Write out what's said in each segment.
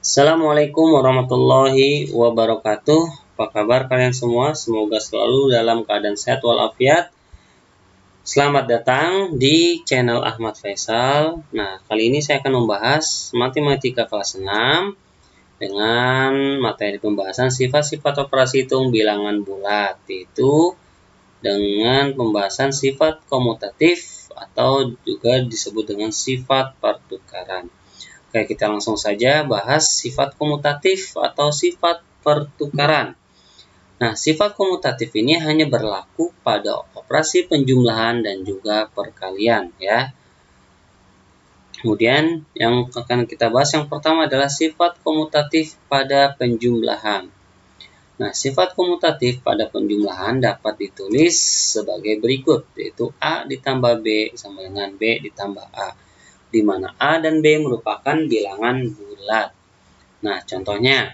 Assalamualaikum warahmatullahi wabarakatuh. Apa kabar kalian semua? Semoga selalu dalam keadaan sehat walafiat. Selamat datang di channel Ahmad Faisal. Nah, kali ini saya akan membahas matematika kelas 6 dengan materi pembahasan sifat-sifat operasi hitung bilangan bulat, yaitu dengan pembahasan sifat komutatif atau juga disebut dengan sifat pertukaran. Oke, kita langsung saja bahas sifat komutatif atau sifat pertukaran. Nah, sifat komutatif ini hanya berlaku pada operasi penjumlahan dan juga perkalian, ya. Kemudian yang akan kita bahas yang pertama adalah sifat komutatif pada penjumlahan. Nah, sifat komutatif pada penjumlahan dapat ditulis sebagai berikut, yaitu A ditambah B sama dengan B ditambah A, di mana A dan B merupakan bilangan bulat. Nah, contohnya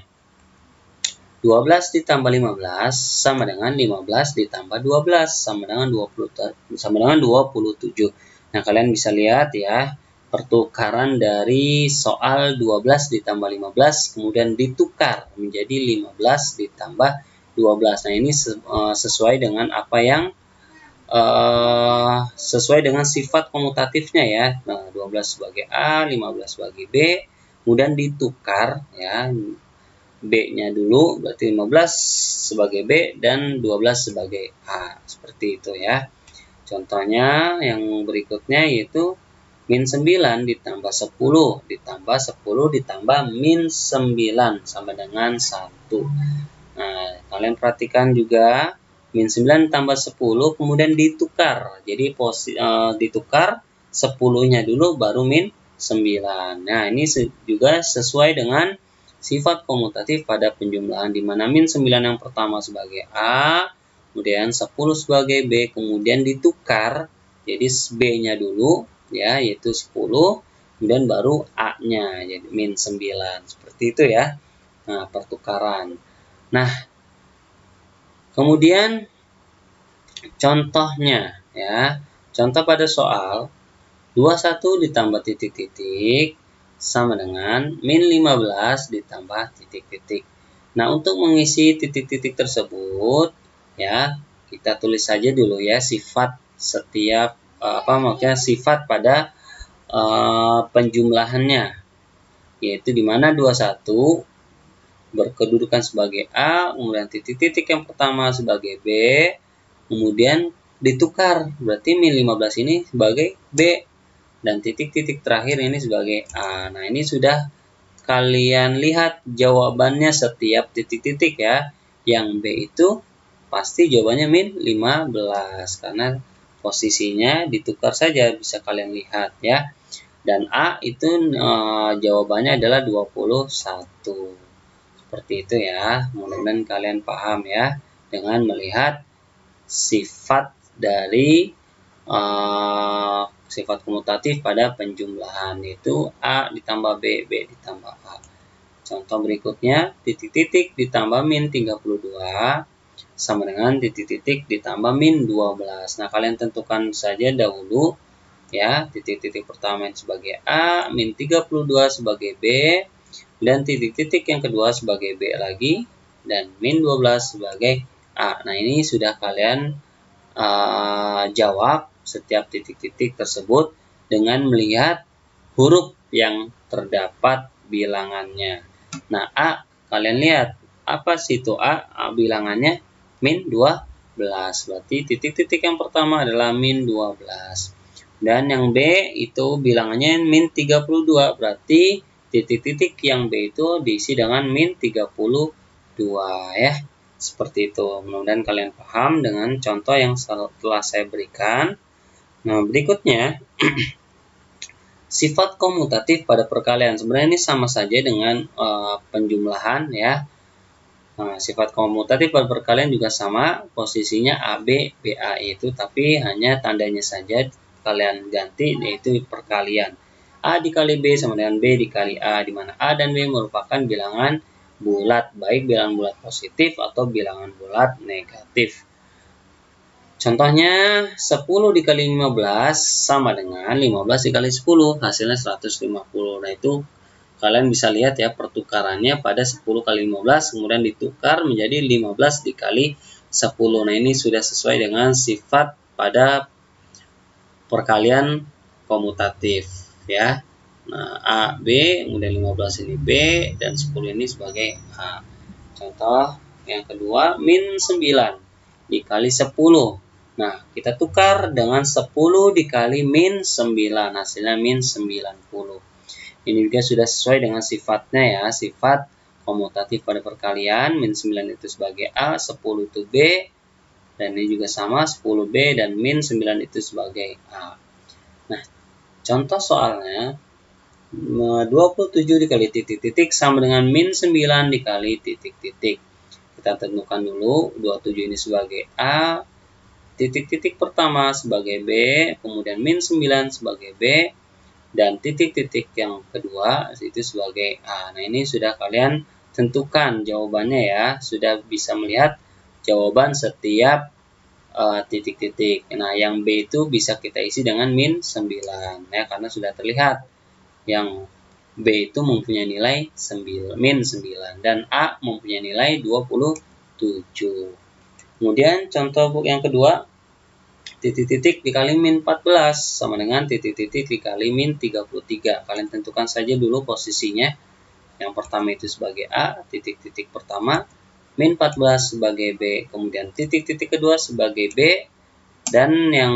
12 ditambah 15 sama dengan 15 ditambah 12 sama dengan 27. Nah, kalian bisa lihat ya, pertukaran dari soal 12 ditambah 15 kemudian ditukar menjadi 15 ditambah 12. Nah, ini sesuai dengan apa yang sesuai dengan sifat komutatifnya ya. Nah, 12 sebagai A, 15 sebagai B, kemudian ditukar ya. B-nya dulu berarti 15 sebagai B dan 12 sebagai A. Seperti itu ya. Contohnya yang berikutnya yaitu min 9 ditambah 10 ditambah 10 ditambah min 9 sama dengan 1. Nah, kalian perhatikan juga min 9 tambah 10 kemudian ditukar. Jadi ditukar 10-nya dulu baru min 9. Nah, ini juga sesuai dengan sifat komutatif pada penjumlahan di mana min 9 yang pertama sebagai A, kemudian 10 sebagai B, kemudian ditukar jadi B-nya dulu ya, yaitu 10, kemudian baru A-nya jadi min 9. Seperti itu ya. Nah, pertukaran. Nah, kemudian contohnya ya. Contoh pada soal 21 ditambah titik-titik sama dengan min 15 ditambah titik-titik. Nah, untuk mengisi titik-titik tersebut ya, kita tulis saja dulu ya sifat setiap maksudnya sifat pada penjumlahannya, yaitu di mana 21 berkedudukan sebagai A, kemudian titik-titik yang pertama sebagai B, kemudian ditukar, berarti min 15 ini sebagai B, dan titik-titik terakhir ini sebagai A. Nah, ini sudah kalian lihat jawabannya setiap titik-titik ya. Yang B itu pasti jawabannya min 15, karena posisinya ditukar saja, bisa kalian lihat ya. Dan A itu jawabannya adalah 21. Seperti itu ya, mudah-mudahan kalian paham ya dengan melihat sifat dari sifat komutatif pada penjumlahan, yaitu A ditambah B, B ditambah A. Contoh berikutnya, titik-titik ditambah min 32 sama dengan titik-titik ditambah min 12. Nah, kalian tentukan saja dahulu ya, titik-titik pertama sebagai A, min 32 sebagai B, dan titik-titik yang kedua sebagai B lagi, dan min 12 sebagai A. Nah, ini sudah kalian jawab setiap titik-titik tersebut dengan melihat huruf yang terdapat bilangannya. Nah, A, kalian lihat apa sih itu A? Bilangannya min 12. Berarti titik-titik yang pertama adalah min 12. Dan yang B itu bilangannya min 32. Berarti titik-titik yang B itu diisi dengan min 32 ya. Seperti itu. Mudah-mudahan kalian paham dengan contoh yang telah saya berikan. Nah, berikutnya sifat komutatif pada perkalian. Sebenarnya ini sama saja dengan penjumlahan ya. Nah, sifat komutatif pada perkalian juga sama, posisinya AB, BA itu, tapi hanya tandanya saja kalian ganti, yaitu perkalian. A dikali B sama dengan B dikali A, di mana A dan B merupakan bilangan bulat, baik bilangan bulat positif atau bilangan bulat negatif. Contohnya 10 dikali 15 sama dengan 15 dikali 10, hasilnya 150. Nah, itu kalian bisa lihat ya pertukarannya pada 10 kali 15 kemudian ditukar menjadi 15 dikali 10. Nah, ini sudah sesuai dengan sifat pada perkalian komutatif ya. Nah, A, B, kemudian 15 ini B, dan 10 ini sebagai A. Contoh yang kedua, min 9 dikali 10. Nah, kita tukar dengan 10 dikali min 9, hasilnya min 90. Ini juga sudah sesuai dengan sifatnya ya, sifat komutatif pada perkalian, min 9 itu sebagai A, 10 itu B, dan ini juga sama, 10B dan min 9 itu sebagai A. Nah, contoh soalnya, 27 dikali titik-titik sama dengan min 9 dikali titik-titik. Kita tentukan dulu 27 ini sebagai A, titik-titik pertama sebagai B, kemudian min 9 sebagai B, dan titik-titik yang kedua itu sebagai A. Nah, ini sudah kalian tentukan jawabannya ya, sudah bisa melihat jawaban setiap titik-titik. Nah, yang B itu bisa kita isi dengan min 9 ya, karena sudah terlihat yang B itu mempunyai nilai min 9 dan A mempunyai nilai 27. Kemudian contoh yang kedua, titik-titik dikali min 14 sama dengan titik-titik dikali min 33. Kalian tentukan saja dulu posisinya. Yang pertama itu sebagai A, titik-titik pertama, min 14 sebagai B, kemudian titik-titik kedua sebagai B, dan yang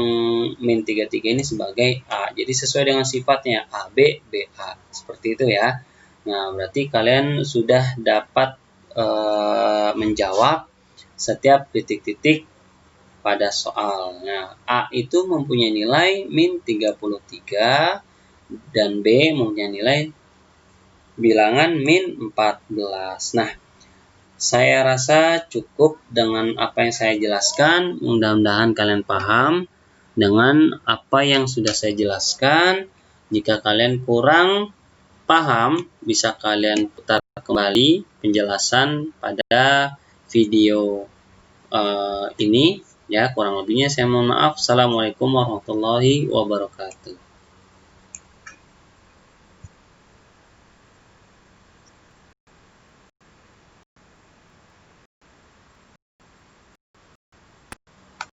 min 33 ini sebagai A. Jadi sesuai dengan sifatnya AB, BA. Seperti itu ya. Nah, berarti kalian sudah dapat menjawab setiap titik-titik pada soal. Nah, A itu mempunyai nilai min 33 dan B mempunyai nilai bilangan min 14. Nah, saya rasa cukup dengan apa yang saya jelaskan. Mudah-mudahan kalian paham dengan apa yang sudah saya jelaskan. Jika kalian kurang paham, bisa kalian putar kembali penjelasan pada video ini. Ya, kurang lebihnya saya mohon maaf. Assalamualaikum warahmatullahi wabarakatuh.